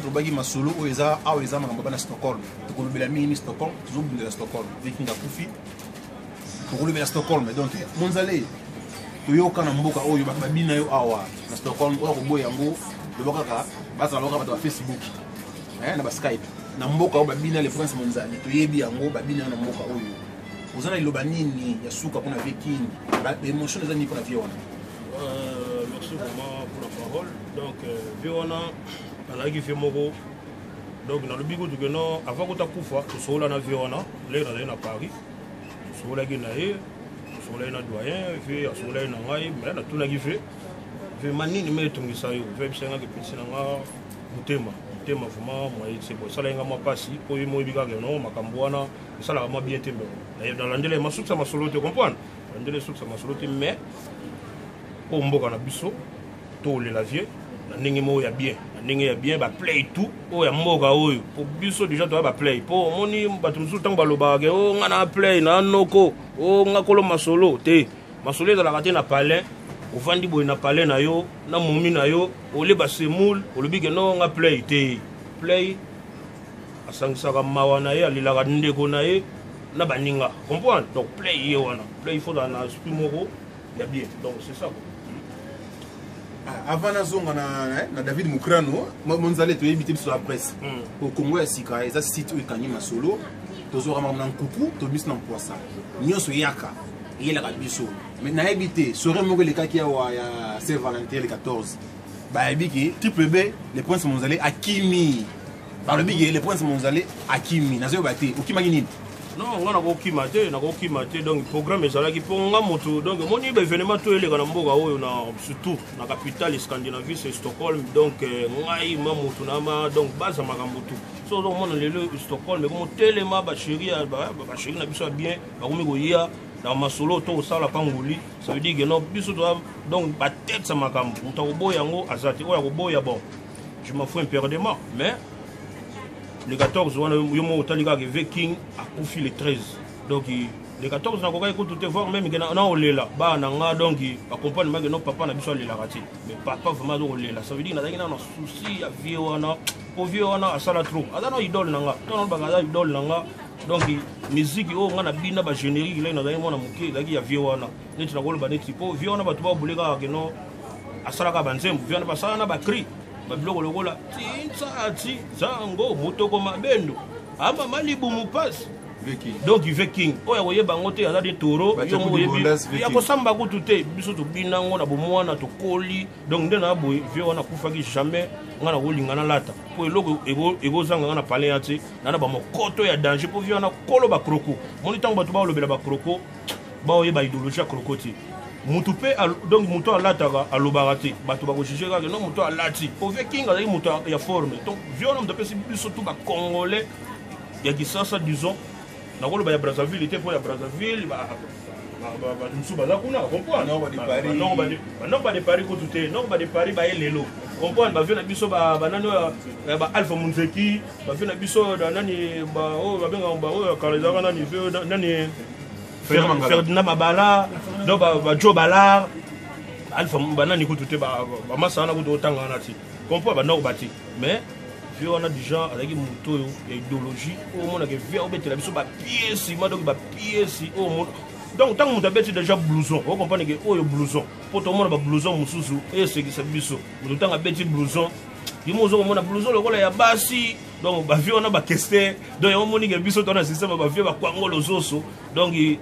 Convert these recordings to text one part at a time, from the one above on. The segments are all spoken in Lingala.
exemple obaki masolo oyo eza awa eza makambo bana Stockholm tokolobela mingi Stockholm tozobundela Stockholm Viking akufi tokolobela Stockholm donc Monzale toyoka na mboka oyo babina yo awa na Stockholm oyo koboya yango lobaka basa loka bato ba Facebook na ba Skype na mboka oyo babina le France Monzale toyebi yango babina na mboka oyo ozana iloba nini ya suka kuna Viking ba emotion eza ni pour la vie wana. Merci vraiment pour la parole. Donc, Viona, on a fait Moro. Donc, dans le bigot du Guénon, avant que tu aies fait, tu sois là dans Viona, là, on est à Paris. Tu sois là, tu sois là, dans Doyen, tu sois là, dans Rai, mais là, tout le monde fait. Je vais manier les mettre dans ça. Je vais essayer de faire un thème. Vraiment, c'est pour ça que je vais passer. Pour que je me dise que je ça va bien thème. Dans l'anglais, je suis sûr que je comprends. L'anglais, je suis sûr que je mais au mboka na biso to le lavier na ndenge mo ya bien na ndenge ya bien ba play tout o ya mboka oyo pour biso déjà to ba play po moni batu musu tang baloba ke o nga na play na noko o nga kolo masolo te masolo za la kate na palais o vandi boy na palais na yo na mumi na yo o le ba semoul o lobi ke no nga play te play asangisa ka mawana ye alila ka ndeko na ye na baninga comprendre donc play ye wana play il faut dans la esprit moko ya bien donc c'est ça. Avant nazonga na David Mukrano Monzale to yebite biso la presse au Congo ya sika eza site oyo kanyi masolo tozora na nkuku to bis na poisa nyonso yaka yela ka biso mais na yebite sore moko le kaki ya Saint-Valentin le 14 ba yebiki triple B le prince Monzale akimi par le bigi le prince Monzale akimi nazo bate okimaki nini. Non, on a aucun maté, donc le programme est là qui pour un moto. Donc, mon événement, tout est là, surtout dans la capitale scandinavie, c'est Stockholm. Donc, donc, base à Magambutu. So, donc, on est là, Stockholm, mais comme tellement, chérie, n'a pas bien, dans ma solo, tout ça, la pangouli, ça veut dire que non, donc, ma tête, ça m'a camé. On t'a beau yango, azati, ouais, beau yabon. Je m'en fous un peu de moi, mais. Le 14, on a Viking a confié le 13. Donc, le 14, on a écouté voir même que on est là. Donc, accompagne non papa n'a besoin de la rater. Mais papa vraiment on est là. Ça veut dire qu'on a un souci à vivre, pour vivre à ça la trop. Alors, idole nanga. Ton bagage idole nanga. Donc, musique, on a bien la générique, là, on a un moqué, là, il y a vivre. Net la rôle, banetti. Pour vivre, on a pas tout bouler que non. À ça la banzem, vivre pas ça, on a pas cri. Babloko lokola tintsati zango mutoko mabendo ama malibu mupasi donc Viking oya koyeba ngo te aza de toro ya kosamba kutu te biso tobina ngo na bomwana tokoli donc nde na boye vie wana kufaki jamais nga na kolingana lata po eloko ekozanga nga na pale ya te na bamokoto ya danger po vie wana kolo bakroko moni ntango bato baolobela bakroko baoyeba idéologie ya kroko te mutu pe donc mutu alataka alobaka te bato bakojuge kaka non mutu alati po Viking azali mutu ya forme donc viona mutu apesi biso tu bacongolais ya kisasa disons nakoloba ya Brazzaville te po ya Brazzaville musu baza kuna comprendre non ba de Paris kutu te non ba de Paris baye lelo comprendre bavio na biso banani ba Alpha Munzeki bavio na biso nani ba o babenga ba o kalezaka nani nani Ferdinand Mabala, Joe Ballard, Alpha Banani Kouté, Masana Koutanga Nati. Comprends, mais on a déjà avec une moto et idéologie, au monde qui vient au bête la biso, pièce, pièce, au monde. Donc, tant que vous avez déjà blouson, vous comprenez que oh, blouson, pour tout le monde, blouson, moussou, et c'est qui c'est biso. Vous avez un petit blouson. Il m'a dit que blouson, le rôle est bassi. Donc, on a des questions. Donc, on a dit que biso, on a un système, on a des osso. Donc, il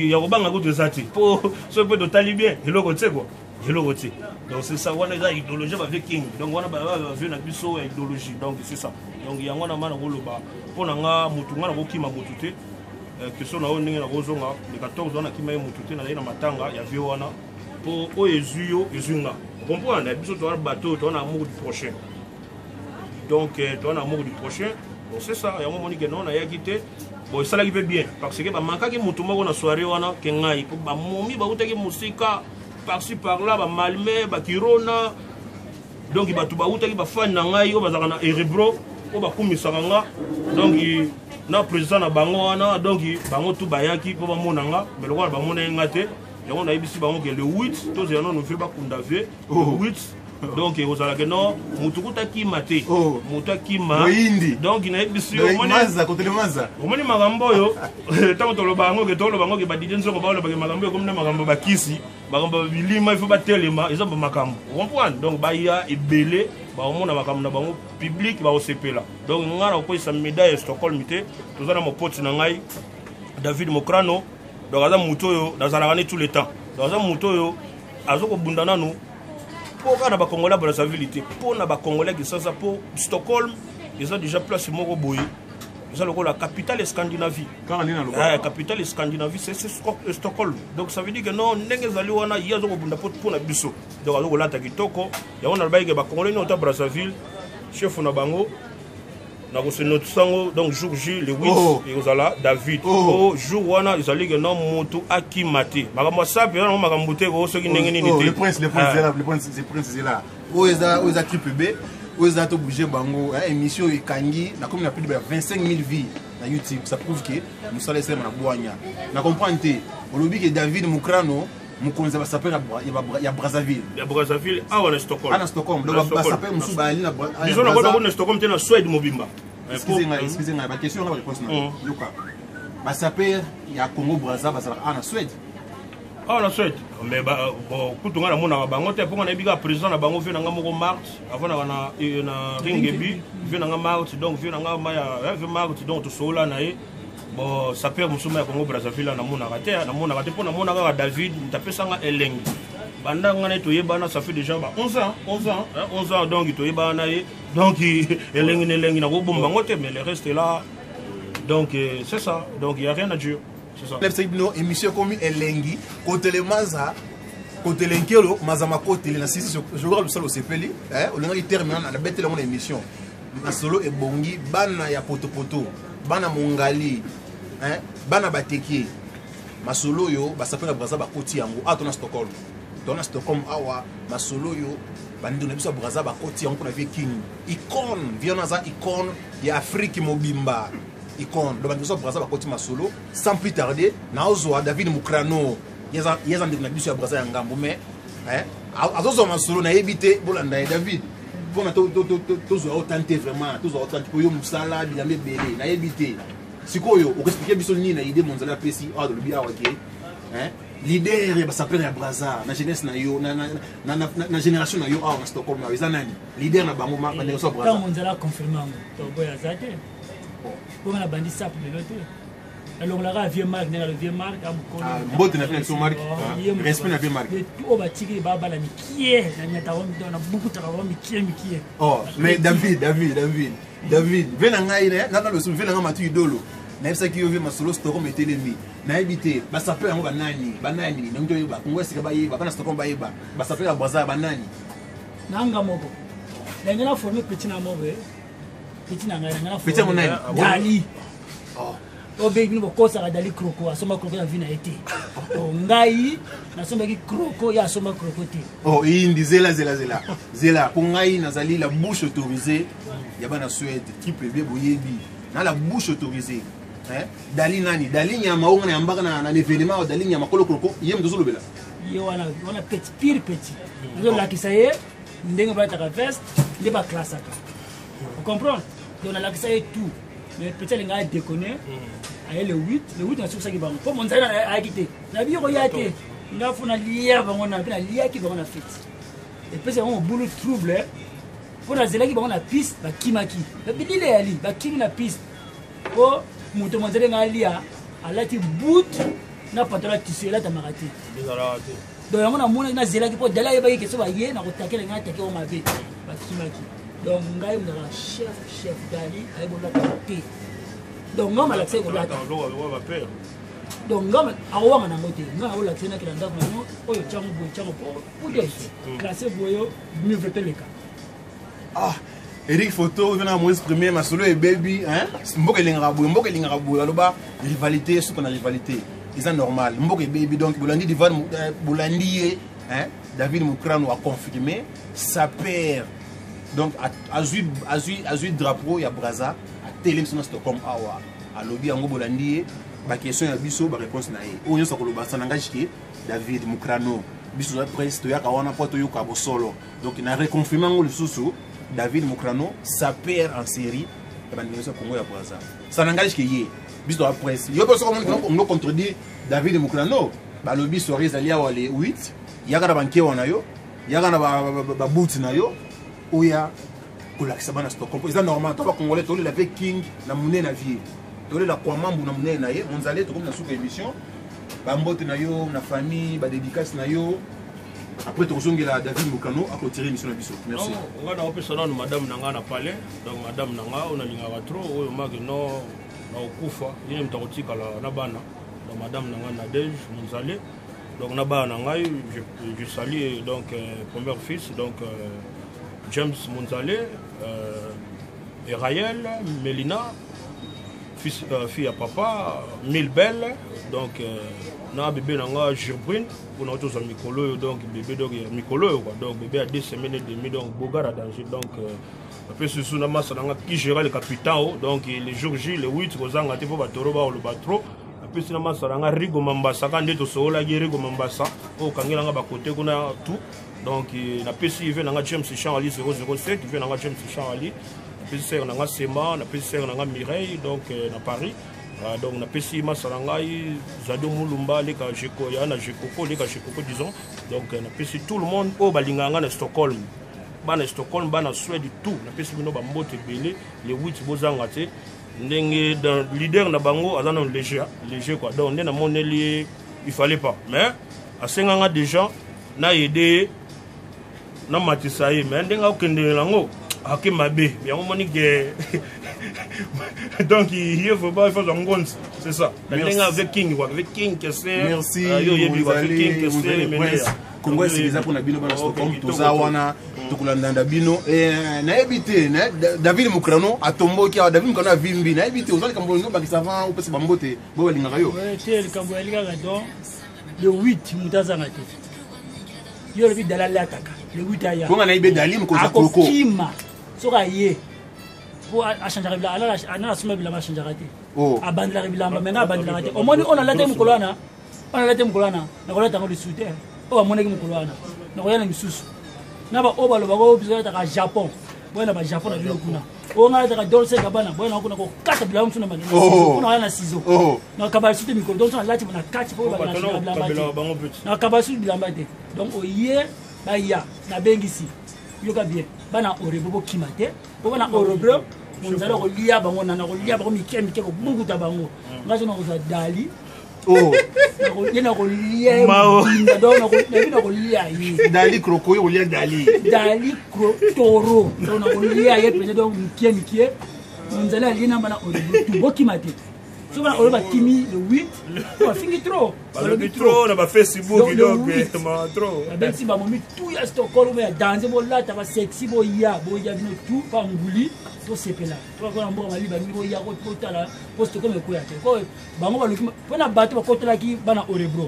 y a un peu de ça. Pour ce peu de talibien, je le retiens quoi. Je le retiens. Donc, c'est ça, on a une idéologie avec King. Donc, on a une idéologie. Donc, c'est ça. Donc, il y a un peu de pour nous, question na oninga na rozonga le 14 wana kimaye mututé na na matanga ya viwana pour oyezuyo ezunga comprendre biso to bateau to na amour du prochain donc to na amour du prochain donc c'est ça ya moni que non na ya quitté bon ça la qui fait bien parce que ba mankaki mutu moko na soirée wana ke ngai pour ba momi ba utaki musika par-ci par-là ba malme ba kirona donc ba tu ba utaki ba fan na ngai o bazaka na erebro o ba kumisaka nga donc na président na bango wana donc bango tout bayaki po bamonanga mais le ba mona ngate yango na ibisi bango ke le 8 to zeno no fait ba kundavé 8 donc ozala que non mutu kuta kima te mutu akima donc na ebisi maza côté le maza omoni magambo yo tango toloba ngo ke badide nzoko ba loba ke magambo yo comme na magambo bakisi magambo bilima il faut batelema ezamba makambo comprendre donc ba ya ebele ba omona makambo na bango public ba osepela donc ngara ko isa médaille Stockholm te tozana mo pote na ngai David Mokrano donc aza mutu yo nazala tout le temps donc aza mutu yo azoko bundana no pour na ba Congolais Brazzaville pour na ba Congolais qui ça pour Stockholm ils ont déjà place moko boye ils ont la capitale Scandinavie la capitale Scandinavie c'est Stockholm donc ça veut dire que non ndenge zali wana yazo ko bunda pour na biso donc azoko lata kitoko ya wana ba ke ba Congolais no ta Brazzaville chef na bango na ko se notre sango donc jour J le 8 et ozala David jour wana izali que non moto akimate makambo sape na makambo te ko soki ndenge nini te le prince c'est là oza triple B oza to bouger bango émission ikangi na comme na plus de 25 000 vies na YouTube ça prouve que nous sommes les na boanya na comprendre te olobi que David Mokrano mukonza ba sapela ya Brazzaville ah wana Stockholm donc ba sapela musu ba ali na disons na ko Stockholm te na Suède mobimba excusez-moi la question la réponse na Luka ba sapela ya Congo Brazza ba sala na Suède la Suède mais bon kutunga na mona bango te ponga na biga président na bango ve na moko mars avant na ringebi ve na mars donc ve na maya ve mars donc to sola na e bon ça peut musuma ya Congo Brazzaville na mona kate pour na mona ka David tapesanga elengi banda ngana to yebana ça fait déjà 11 ans donc to yebana e donc elengi na ko bomba ngote mais le reste est là donc c'est ça donc il y a rien à dire. C'est une émission comme Elengi, côté les Maza, côté l'Enkelo, Mazama côté les Nassis, je regarde le sol au Sepeli, on a terminé la bête de mon émission. Masolo et Bongi, Bana ya Poto, Bana Mongali, Bana Bateki, Masolo yo, Basapela Braza Bakoti Yango, ah, ton Stockholm, Awa, Masolo yo, Bandone Bisa Braza Bakoti Yango, on avait King, icône, Vianaza icône, ya Afrique Mobimba. Icône donc nous sommes Brazzaville à côté Masolo sans plus tarder naozoa David Mokrano yeza ndeko na biso ya Brazzaville ya ngambo mais azozo Masolo na éviter bolanda David bona to tenter vraiment to tenter ko yo musala bilambe belé na éviter sikoyo o expliquer biso nini na idée monzala pesi de le bien OK leader ba s'appelle ya Brazzaville na jeunesse na yo na génération na yo na Stockholm na ezanani leader na bango ma na so Brazzaville monzala confirmer to boya zate pour la bandit ça pour le noter alors la vieux marque le vieux marque botte na fait son marque respect na vieux marque tout va tirer baba la mikie na nyata wa mtona beaucoup travail mikie mais David vena ngai na le sou vena ngama tu idolo na epsa ki yo ve Masolo Stockholm etelemi na ebité ba sapela yango banani na mto yoba kongo sika ba yeba bana Stockholm ba yeba ba sapela Brazzaville banani nanga moko na ngana former petit na mobe petit na ngana petit monani Dali obebi no kosa Dali kroko asoma kroko ya vina été ngai na soma ki kroko ya asoma kroko te indi zela pour ngai nazali la bouche autorisée ya bana Suède triple B boyebi na la bouche autorisée Dali nani Dali nyama onga na mbaka na l'événement Dali nyama koloko yem dozolo bela yo wana petit yo la kisaye ndenge ba ta veste ne ba classe aka vous comprenez donc la kisaye tout mais peut-être nga déconner aye le 8 na sur ça ki bango pour monzana a quitté na bi ko yate nga funa liya bango na pena liya ki bango na fête et puis c'est un boulot trouble pour la zela ki bango na piste ba kimaki ba bidile ali ba kimi na piste o muto monzana nga liya alati boot na patola tissu la tamarati donc on a mona na zela ki po dala yeba ki so ba ye na ko takela nga take o mabe ba kimaki donc ngai mna chef Dali ay bon la côté donc ngoma la tseko la donc ngoma awa na ngote ngoma ola tsena kila ndako no oyo chango po de classé boyo mieux veut les cas Eric photo vient à moi exprimer Masolo et baby mboka linga boyo aloba rivalité ce qu'on a rivalité c'est normal mboka baby donc bolandi divan bolandi David Mokrano a confirmé sa père donc azui drapeau ya Braza a télé sur Stockholm awa a lobby yango bolandi ba question ya biso ba réponse na ye onyo sa koloba sa nangajike David Mokrano biso za presse toyaka wana po toyoka bosolo donc na reconfirmer ngo lisusu David Mokrano sa père en série ba ndinga Congo ya Brazza ça n'engage que yé biso la presse yo pas comment on contredire David Mokrano ba lobi soirée zalia wale 8 yaka na banke wana yo yaka na ba boot na yo oya kolakisa bana Stockholm c'est normal toi ba congolais tole la king na mune na vie tole la kwa mambu na mune na ye monzale to comme na sous émission ba mbote na yo na famille ba dédicace na yo après tu reçois la David Mokrano à clôturer l'émission de Bisso. Merci. On va dans personne madame nanga na palais donc madame nanga on a linga trop oyo magi no na okufa yene mtakotika la na bana donc madame nanga na Dej Monzale donc na bana nanga je salue donc premier fils donc James Monzale et Raël Melina fille à papa Milbel donc na bébé nanga Gerbrine pour notre ami Mikolo donc bébé donc Mikolo quoi donc bébé a 2 semaines et demie donc Bogar à danger donc après ce sous na massa nanga qui gère le capitaine donc les jours J le 8 kozanga te po batoro ba le batro après ce na massa nanga Rigo Mambasa quand de to sola Rigo Mambasa o kangela nga ba côté kuna tout donc na PC il vient nanga James Charlie 007 il vient nanga James Charlie puis c'est nanga Sema na puis c'est nanga Mireille donc na Paris donc na pesi masalangai Zado Mulumba leka Jeko ya na Jekoko leka Jekoko disons donc na pesi tout le monde au balinganga na Stockholm bana Stockholm bana Suède tout na pesi bino ba mbote belé les 8 bozanga te ndenge dans leader na bango azana léger quoi donc ndena moneli il fallait pas mais à 5 ans déjà na aider na matisaye mais ndenga okende lango Hakim Mabé, bien on m'a donc il faut pas faire un gonz, c'est ça. Avec King, avec King, merci. Congo c'est déjà pour Nabino dans Stockholm, tout ça wana, tout kulandanda bino et na éviter David Mokrano a tombo qui a David Mokrano vimbi na éviter aux autres comme nous parce que ça va ou peut se bambote bo linga yo. Ouais, le kambo linga donc le 8 mutaza ngate. Yo le vit dans l'attaque. Le 8 aya. Pour na ibe dalim ko za koko. Soka ye pour changer la ana asuma bila ma changer raté a bande la bila maintenant bande la raté au moins on a la tête kolana na kolata ngo soutien o a moneki kolana na koyana misusu na ba oba lo ba ko biso ta Japon bona ba Japon na bilo kuna o ngala ta dolce kabana bona kuna ko kata bila mfuna mali kuna na ciseau na kabala soutien mikolo donc on lati na kati po ba na kabala soutien bila mbate donc o ye ba ya na bengisi yoka bien bana orebo kimate bana orebo monzala ko lia bango nana ko lia bango mikemike ko bunguta bango ngazo na ko dali yena ko lia binda dona ko lia yi dali kroko yo lia dali kro toro dona ko lia ye pene donc mikemike monzala lina bana orebo tubo kimate so bana orebo kimi le 8 on fingi trop trop na ba Facebook donc ma trop ben si ba momi tout ya Stockholm ya danser bo la ta ba sexy bo ya bino tout pa nguli to sepela to ko na mbo mali ba ni bo ya ko tala poste ko me ko ya ko ba ngo ba luki pona bato ba kotela ki bana orebro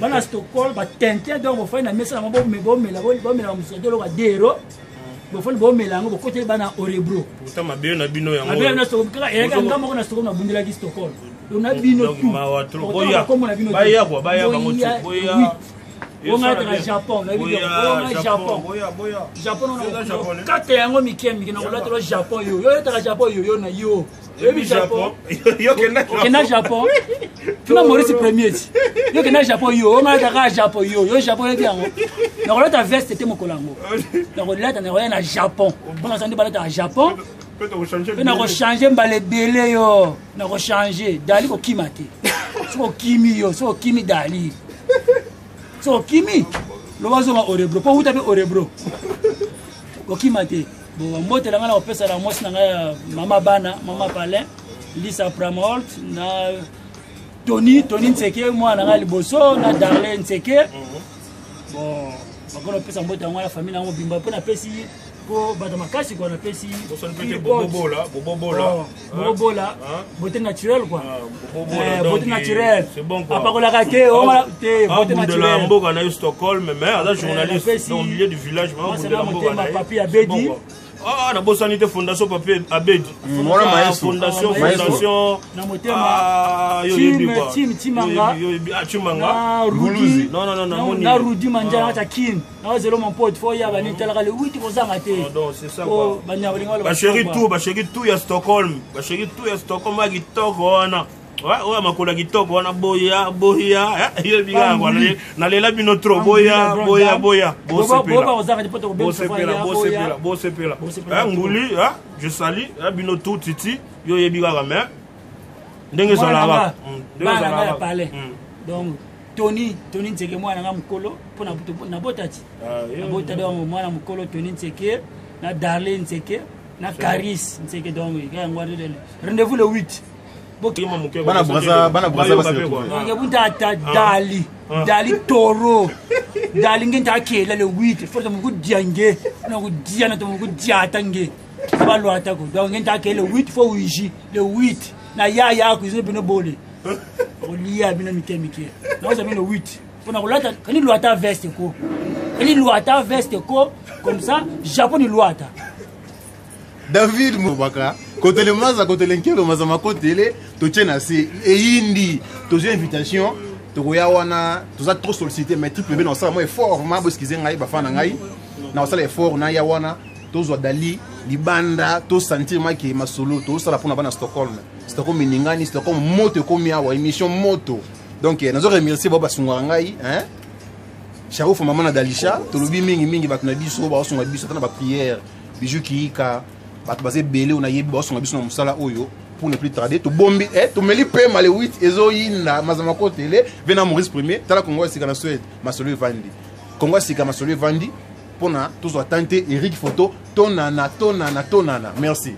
bana Stockholm ba tente donc bo fa na mesa na bo mela muso de lo ka dero bo fa bo mela ngo bo kotela bana orebro pourtant mabe na bino yango mabe na Stockholm kala e ka ngamo na Stockholm na bundela ki Stockholm on a bino tout boya baya bango boya on a dans Japon na bino on a Japon on a kate yango mikemi na kola to Japon yo ta Japon yo na yo ebi Japon yo kena Japon tuna Maurice premier yo kena Japon yo on a dans Japon yo Japon yo yango na kola ta veste te mokolango na kola ta na Japon on a sandi bala ta Japon na ko changer mbale belé yo na ko changer dali ko kimate so kimi yo so kimi dali so kimi lo bazo ma orebro po utabe orebro ko kimate bo mbote la ngala opesa la mosi na mama bana mama palin Lisa Pramolt na Tony Nseke moi na ngali boso na Darlene Nseke bon bakono pesa mbote ngala famille na mo bimba po na pesi ko bata makasi ko na pesi bobola beauté naturelle quoi beauté naturelle c'est bon quoi apa ko la kake o ma te beauté naturelle mboka na Stockholm mais à la journaliste au milieu du village ma papi a bedi Ah, na bosanité fondation papier Abed. Fondation. Timanga. Timanga. Rudi. Non. Na Rudi manja ta Kim. Na zelo mon pote fo ya ba ni tala le 8 ko zanga te. Non, c'est ça. Ba chéri tout ya Stockholm. Ba chéri tout ya Stockholm ma kitoko wana. Ouais, makolo kitoko wana boya. Yo biga wana na lela bino trop boya. Bo sepela. Nguli, je salue bino tout titi. Yo yebiga ga mais. Ndenge zala ba parler. Donc Tony Ntseke mwana nga mukolo pona na botati. Na botati donc mwana mukolo Tony Ntseke na Darlene Ntseke na Caris Ntseke donc ga ngwadi rendez-vous le 8. Bana braza basi Dali Toro Dali ngenta akela le 8 faut que muku diange na ku diana to muku diata nge ba lo atako donc ngenta akela le 8 faut uiji le 8 na ya ku izo bino bole olia bino mikemike na oza bino 8 faut na kulata kani lo ata veste ko comme ça Japon ni lo ata David Moubaka, côté le maza, côté l'enquête, maza ma côté les, tu tiens assez. Et indi, tu as une invitation, tu as wana, tu as trop sollicité, mais tu peux bien dans ça, moi fort, moi parce qu'ils ont ngaï, bafan ngaï, na ça les fort, na ya wana, tu as dali, libanda, tu sentir moi qui est ma solo, tu as la pour na bana Stockholm miningani, Stockholm moto comme ya wa émission moto. Donc nous remercier baba sungangaï, hein. Chao fo maman na dalisha, tu lobi mingi bakuna biso, ba sunga biso, tana ba prière, bijou ki ka. Tu vas belé on a yé boss on a besoin de musala oyo pour ne plus tarder tu bombi tu me li pe mal 8 ezo yinda mazama ko télé vena Maurice premier tala Congo sika na Suède masolo vandi Congo sika masolo vandi pona tous attendre Eric photo tonana merci.